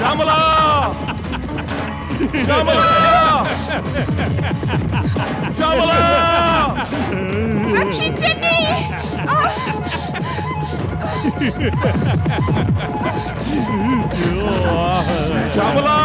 శ్యామలా శ్యామలా శ్యామలా రక్షించండి శ్యామలా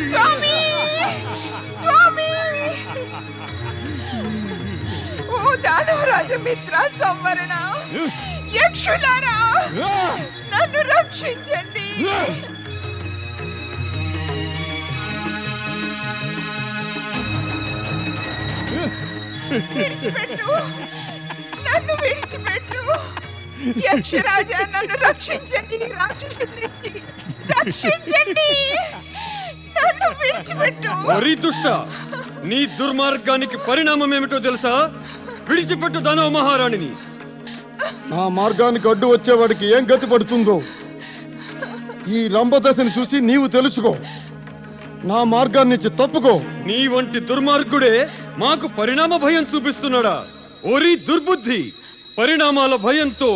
స్వామి స్వామి ఓ దానవరాజ మిత్ర సంవరణ యక్షులారా నన్ను రక్షించండి విడిచిపెట్టు నన్ను విడిచిపెట్టు యక్షరాజా నన్ను రక్షించండి రాక్షసుడి నుంచి రక్షించండి నన్ను విడిచిపెట్టు ఓరి దుష్ట నీ దుర్మార్గానికి పరిణామం ఏమిటో తెలుసా విడిచిపెట్టు దానవ మహారాణిని నా మార్గానికి అడ్డు వచ్చేవాడికి ఏం గతి పడుతుందో ఈ రంభదశని చూసి నీవు తెలుసుకో నా మార్గాన్ని నుంచి తప్పుకో నీ వంటి దుర్మార్గుడే మాకు పరిణామ భయం చూపిస్తున్నాడా ఓరి దుర్బుద్ధి పరిణామాల భయంతో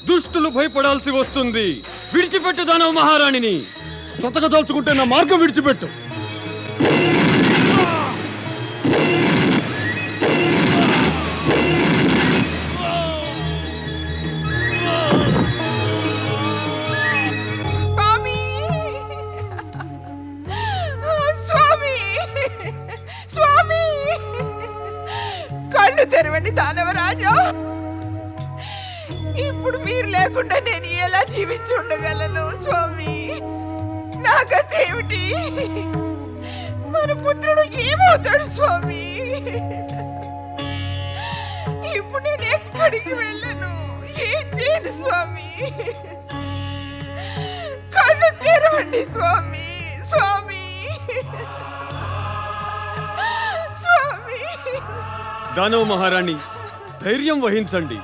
దుష్టులు భయపడాల్సి వస్తుంది విడిచిపెట్టు దానవ మహారాణిని బ్రతకదలుచుకుంటే నా మార్గం విడిచిపెట్టు కళ్ళు తెరవండి దానవరాజా ఇప్పుడు మీరు లేకుండా నేను ఎలా జీవించి ఉండగలను స్వామి నా గతి ఏమిటి మన పుత్రుడు ఏమవుతాడు స్వామి ఇప్పుడు నేను ఎక్కడికి వెళ్ళను ఏం చేయను స్వామి కళ్ళు తెరవండి స్వామి స్వామి స్వామి దానవ మహారాణి ధైర్యం వహించండి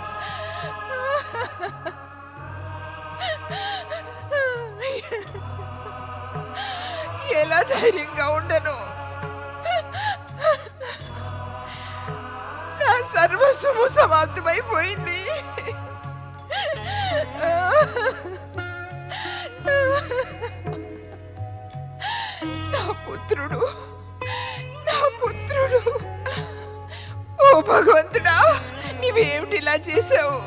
ఎలా ధైర్యంగా ఉండను నా సర్వస్వము సమాప్తమైపోయింది నా పుత్రుడు ఓ భగవంతుడా నీవేమిటిలా చేశావు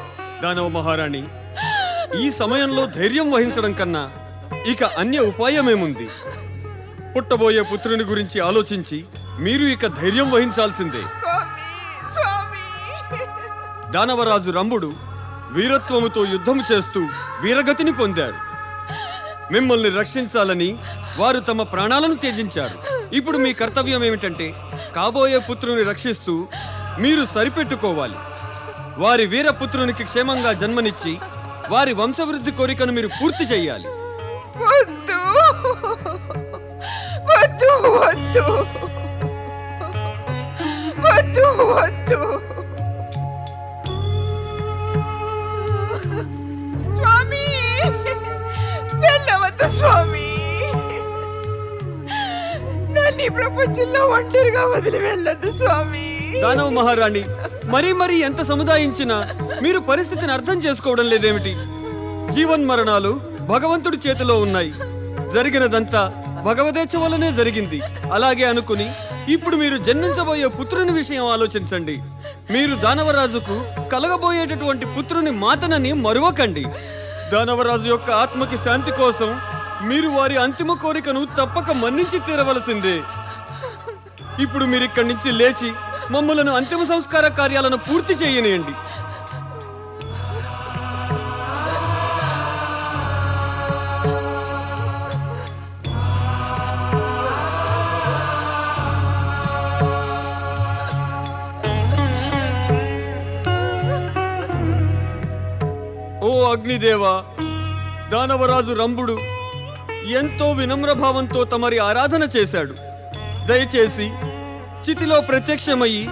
దానవ మహారాణి ఈ సమయంలో ధైర్యం వహించడం కన్నా ఇక అన్య ఉపాయమేముంది పుట్టబోయే పుత్రుని గురించి ఆలోచించి మీరు ఇక ధైర్యం వహించాల్సిందే దానవరాజు రంభుడు వీరత్వముతో యుద్ధము చేస్తూ వీరగతిని పొందారు మిమ్మల్ని రక్షించాలని వారు తమ ప్రాణాలను త్యజించారు ఇప్పుడు మీ కర్తవ్యం ఏమిటంటే కాబోయే పుత్రుని రక్షిస్తూ మీరు సరిపెట్టుకోవాలి వారి వీరపుత్రునికి క్షేమంగా జన్మనిచ్చి వారి వంశవృద్ధి కోరికను మీరు పూర్తి చేయాలి వద్దు వద్దు వద్దు వద్దు వద్దు స్వామి వెళ్ళవద్దు స్వామి నన్ను ఈ ప్రపంచంలో ఒంటరిగా వదిలి వెళ్ళొద్దు స్వామి దానవ మహారాణి మరీ ఎంత సముదాయించినా మీరు పరిస్థితిని అర్థం చేసుకోవడం లేదేమిటి? జీవన్మరణాలు భగవంతుడి చేతిలో ఉన్నాయి. జరిగినదంతా భగవదేచ్ఛ వల్లనే జరిగింది. అలాగే అనుకుని ఇప్పుడు మీరు జన్మించబోయే పుత్రుని విషయం ఆలోచించండి. మీరు దానవరాజుకు కలగబోయేటటువంటి పుత్రుని మాతనని మరువకండి. దానవరాజు యొక్క ఆత్మకి శాంతి కోసం మీరు వారి అంతిమ కోరికను తప్పక మన్నించి తీరవలసిందే. ఇప్పుడు మీరు ఇక్కడి నుంచి లేచి మమ్మలను అంతిమ సంస్కార కార్యాలను పూర్తి చేయనియండి. ఓ అగ్నిదేవా, దానవరాజు రంభుడు ఎంతో వినమ్రభావంతో తమరి ఆరాధన చేశాడు. దయచేసి చితిలో ప్రత్యక్షమయ్యి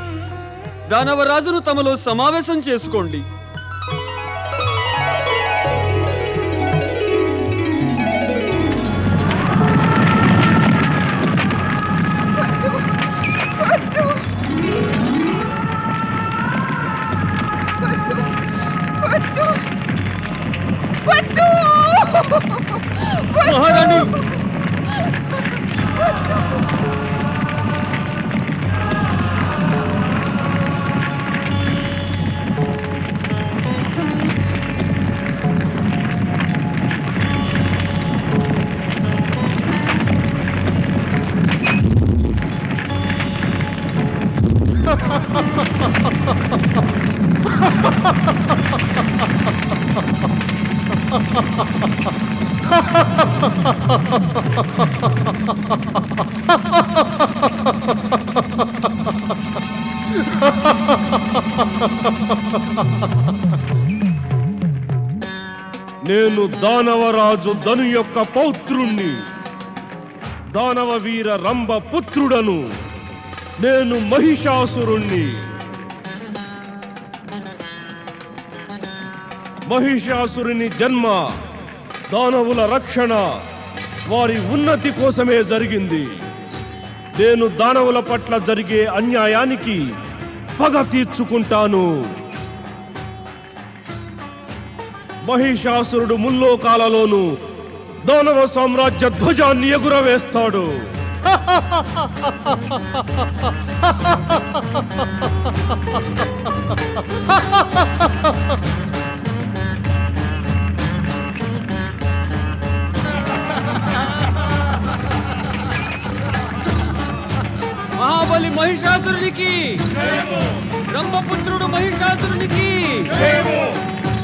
దానవరాజును తమలో సమావేశం చేసుకోండి. మహారాణి, నేను దానవరాజు ధను యొక్క పౌత్రుణ్ణి, దానవ వీర రంభ పుత్రుడను. నేను మహిషాసురుణ్ణి. మహిషాసురుని జన్మ దానవుల రక్షణ, వారి ఉన్నతి కోసమే జరిగింది. నేను దానవుల పట్ల జరిగే అన్యాయానికి పగ తీర్చుకుంటాను. మహిషాసురుడు ముల్లోకాలలోనూ దానవ సామ్రాజ్య ధ్వజాన్ని ఎగురవేస్తాడు. మహాబలి మహిషాసురునికి, బ్రహ్మపుత్రుడు మహిషాసురునికి,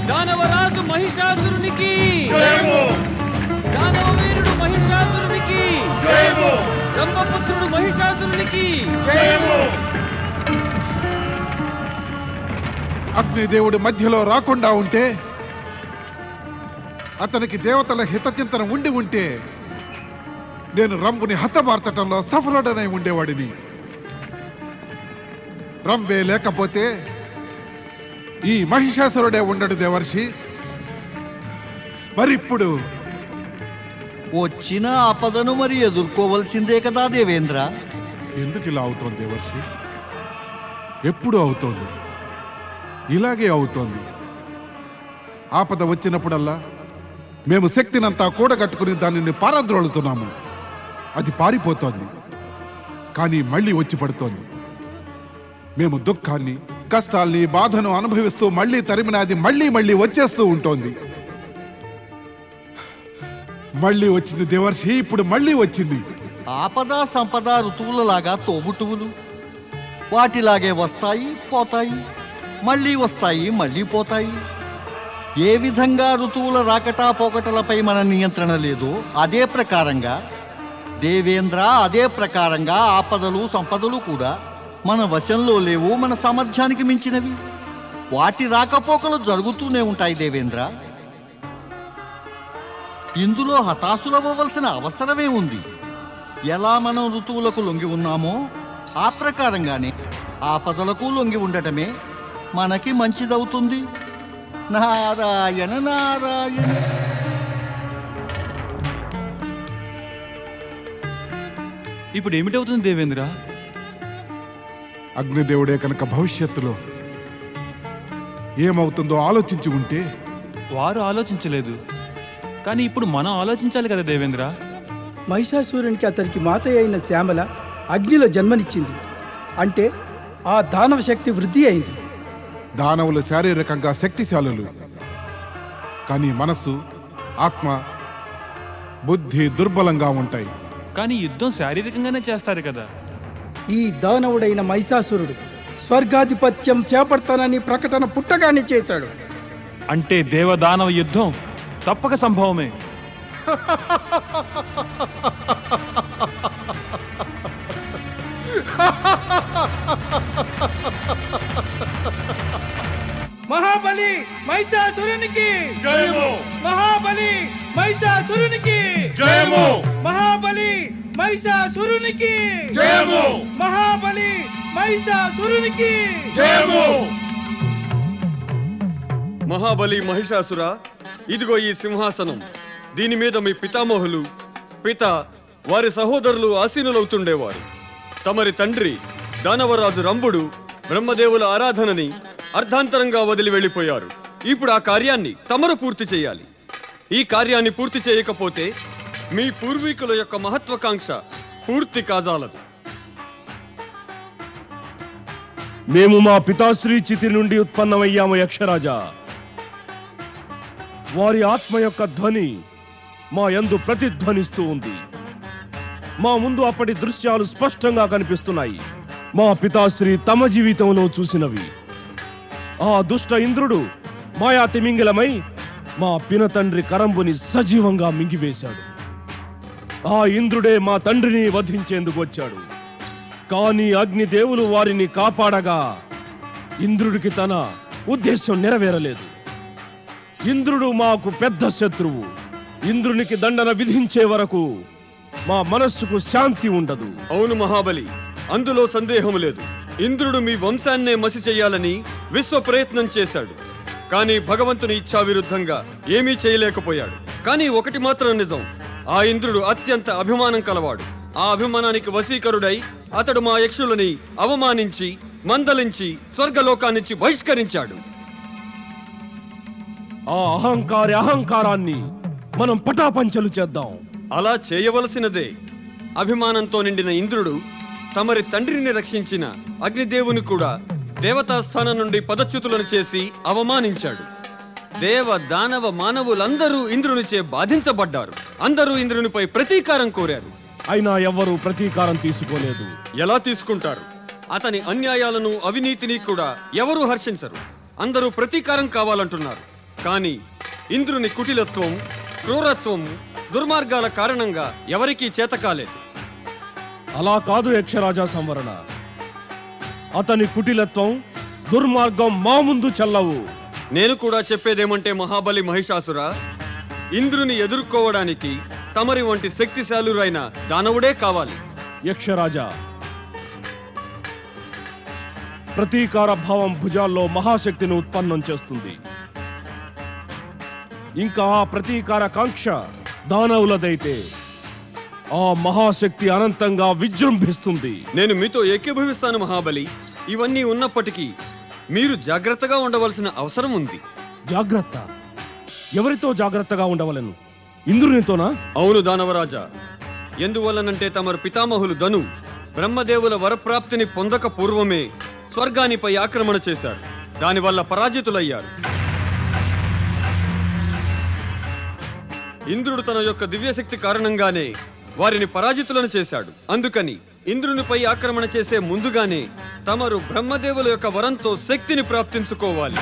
దానవరాజు మహిషాసురునికి, దానవ వీరుడు మహిషాసురునికి, బ్రహ్మపుత్రుడు మహిషాసురునికి. అగ్నిదేవుడి మధ్యలో రాకుండా ఉంటే, అతనికి దేవతల హితచింతన ఉంటే నేను రంభుని హతమార్చటంలో సఫలుడనై ఉండేవాడిని. రంభే లేకపోతే ఈ మహిషాసురుడే ఉండడు దేవర్షి. మరిప్పుడు వచ్చిన ఆపదను మరి ఎదుర్కోవలసిందే కదా దేవేంద్ర. ఎందుకు ఇలా అవుతోంది దేవర్షి? ఎప్పుడు అవుతోంది, ఇలాగే అవుతోంది. ఆపద వచ్చినప్పుడల్లా మేము శక్తినంతా కూడగట్టుకుని దానిని పారద్రోలుతున్నాము. అది పారిపోతోంది, కానీ మళ్ళీ వచ్చి పడుతోంది. మేము దుఃఖాన్ని, కష్టాల్ని, బాధను అనుభవిస్తూ మళ్ళీ తరిమినది మళ్ళీ వచ్చేస్తూ ఉంటోంది. మళ్ళీ వచ్చింది దేవర్షి, ఇప్పుడు మళ్ళీ వచ్చింది. ఆపద సంపద ఋతువులలాగా తోబుట్టువులు వాటిలాగే వస్తాయి పోతాయి, మళ్ళీ వస్తాయి మళ్ళీ పోతాయి. ఏ విధంగా ఋతువుల రాకటా పోకటలపై మన నియంత్రణ లేదో అదే ప్రకారంగా దేవేంద్ర, అదే ప్రకారంగా ఆపదలు సంపదలు కూడా మన వశంలో లేవు, మన సామర్థ్యానికి మించినవి. వాటి రాకపోకలు జరుగుతూనే ఉంటాయి దేవేంద్ర. ఇందులో హతాశులవ్వవలసిన అవసరమే ఉంది. ఎలా మనం ఋతువులకు లొంగి ఉన్నామో ఆ ప్రకారంగానే ఆపదలకు లొంగి ఉండటమే మనకి మంచిదవుతుంది. నారాయణ నారాయణ. ఇప్పుడు ఏమిటవుతుంది దేవేంద్ర? అగ్నిదేవుడే కనుక భవిష్యత్తులో ఏమవుతుందో ఆలోచించి ఉంటే. వారు ఆలోచించలేదు, కానీ ఇప్పుడు మనం ఆలోచించాలి కదా దేవేంద్ర. మహిషాసురునికి అతనికి మాతయ్య అయిన శ్యామల అగ్నిలో జన్మనిచ్చింది. అంటే ఆ దానవ శక్తి వృద్ధి అయింది. దానవులు శారీరకంగా శక్తిశాలులు, కానీ మనస్సు, ఆత్మ, బుద్ధి దుర్బలంగా ఉంటాయి. కానీ యుద్ధం శారీరకంగానే చేస్తారు కదా. ఈ దానవుడైన మహిషాసురుడు స్వర్గాధిపత్యం చేపడతానని ప్రకటన పుట్టగానే చేశాడు. అంటే దేవదానవ యుద్ధం తప్పక సంభవమే. మహాబలి మహిషాసురునికి జయము! మహాబలి మహిషాసురునికి జయము! మహాబలి మహిషాసురునికి జయము! మహాబలి మహిషాసురునికి జయము! మహాబలి మహిషాసుర, ఇదిగో ఈ సింహాసనం. దీని మీద మీ పితామహులు, పిత, వారి సహోదరులు ఆసీనులవుతుండేవారు. తమరి తండ్రి దానవరాజు రంభుడు బ్రహ్మదేవుల ఆరాధనని అర్ధాంతరంగా వదిలి వెళ్ళిపోయారు. ఇప్పుడు ఆ కార్యాన్ని తమరు పూర్తి చేయాలి. ఈ కార్యాన్ని పూర్తి చేయకపోతే మీ పూర్వీకుల యొక్క మహత్వాకాంక్ష పూర్తి కాజాలదు. మేము మా పితాశ్రీ చితి నుండి ఉత్పన్నమయ్యాము యక్షరాజా. వారి ఆత్మ యొక్క ధ్వని మా యందు ప్రతిధ్వనిస్తూ ఉంది. మా ముందు అప్పటి దృశ్యాలు స్పష్టంగా కనిపిస్తున్నాయి. మా పితాశ్రీ తమ జీవితంలో చూసినవి. ఆ దుష్ట ఇంద్రుడు మాయా తిమింగలమై మా పినతండ్రి కరంబుని సజీవంగా మింగివేశాడు. ఆ ఇంద్రుడే మా తండ్రిని వధించేందుకు వచ్చాడు. కానీ అగ్నిదేవులు వారిని కాపాడగా ఇంద్రుడికి తన ఉద్దేశం నెరవేరలేదు. ఇంద్రుడు మాకు పెద్ద శత్రువు. ఇంద్రునికి దండన విధించే వరకు మా మనస్సుకు శాంతి ఉండదు. అవును మహాబలి, అందులో సందేహం లేదు. ఇంద్రుడు మీ వంశాన్నే మసి చెయ్యాలని విశ్వ ప్రయత్నం చేశాడు. కానీ భగవంతుని ఇచ్ఛా విరుద్ధంగా ఏమీ చేయలేకపోయాడు. కానీ ఒకటి మాత్రం నిజం, ఆ ఇంద్రుడు అత్యంత అభిమానం కలవాడు. ఆ అభిమానానికి వశీకరుడై అతడు మా యక్షులని అవమానించి మందలించి స్వర్గలోకాన్నించి బహిష్కరించాడు. ఆ అహంకారాన్ని మనం పటాపంచలు చేద్దాం. అలా చేయవలసినదే. అభిమానంతో నిండిన ఇంద్రుడు తమరి తండ్రిని రక్షించిన అగ్నిదేవుని కూడా దేవతాస్థానం నుండి పదచ్యుతులను చేసి అవమానించాడు. దేవ దానవ మానవులందరూ ఇంద్రునిచే బాధించబడ్డారు. అందరూ ఇంద్రునిపై ప్రతీకారం కోరారు. అయినా ఎవ్వరూ ప్రతీకారం తీసుకోలేదు. ఎలా తీసుకుంటారు? అతని అన్యాయాలను అవినీతిని కూడా ఎవరూ హర్షించరు. అందరూ ప్రతీకారం కావాలంటున్నారు. కానీ ఇంద్రుని కుటిలత్వం, క్రూరత్వం, దుర్మార్గాల కారణంగా ఎవరికీ చేతకాలేదు. అలా కాదు యక్షరాజా సంవరణ. అతని కుటిలత్వం, దుర్మార్గం మా ముందు చెల్లవు. నేను కూడా చెప్పేదేమంటే మహాబలి మహిషాసుర, ఇంద్రుని ఎదుర్కోవడానికి తమరి వంటి శక్తిశాలురైన దానవుడే కావాలి. యక్షరాజా, ప్రతీకార భావం భుజాల్లో మహాశక్తిని ఉత్పన్నం చేస్తుంది. ఇంకా ఆ ప్రతీకార కాంక్ష దానవులదైతే ఆ మహాశక్తి అనంతంగా విజృంభిస్తుంది. నేను మీతో ఏకీభవిస్తాను మహాబలి. ఇవన్నీ ఉన్నప్పటికీ మీరు జాగ్రత్తగా ఉండవలసిన అవసరం ఉంది. జాగ్రత్త? ఎవరితో జాగ్రత్తగా ఉండవలను? ఇంద్రునితోనా? అవును దానవరాజా. ఎందువల్లనంటే తమరు పితామహులు ధను బ్రహ్మదేవుల వరప్రాప్తిని పొందక పూర్వమే స్వర్గానిపై ఆక్రమణ చేశారు. దానివల్ల పరాజితులయ్యారు. ఇంద్రుడు తన యొక్క దివ్యశక్తి కారణంగానే వారిని పరాజితులను చేశాడు. అందుకని ఇంద్రునిపై ఆక్రమణ చేసే ముందుగానే తమరు బ్రహ్మదేవుల యొక్క వరంతో శక్తిని ప్రాప్తించుకోవాలి.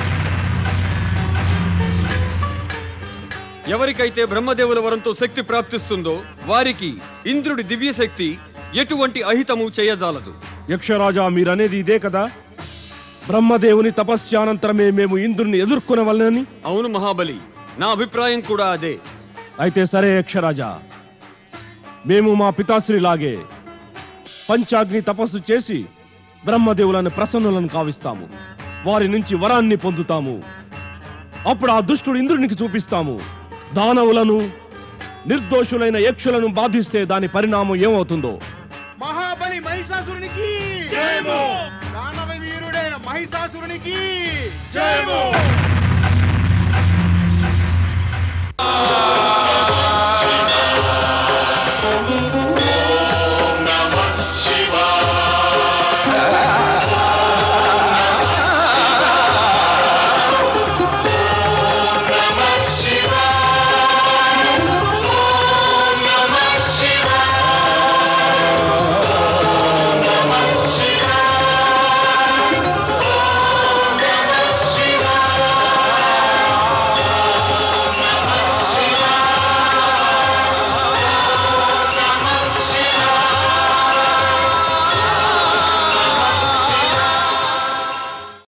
ఎవరికైతే బ్రహ్మదేవుల వరంతో శక్తి ప్రాప్తిస్తుందో వారికి ఇంద్రుడి దివ్యశక్తి ఎటువంటి అహితము చేయజాలదు. యక్షరాజా, మీరనేది ఇదే కదా? బ్రహ్మదేవుని తపస్యానంతరమే మేము ఇంద్రుని ఎదుర్కొనవలనని? అవును మహాబలి, నా అభిప్రాయం కూడా అదే. అయితే సరే యక్షరాజా, మేము మా పితాశ్రీలాగే పంచాగ్ని తపస్సు చేసి బ్రహ్మదేవులను ప్రసన్నులను కావిస్తాము. వారి నుంచి వరాన్ని పొందుతాము. అప్పుడు ఆ దుష్టుడు ఇంద్రునికి చూపిస్తాము. దానవులను, నిర్దోషులైన యక్షులను బాధిస్తే దాని పరిణామం ఏమవుతుందో. మహాబలి మహిషాసురునికి దానవ వీరుడైన మహిషాసురునికి మహిషాసురునికి జయము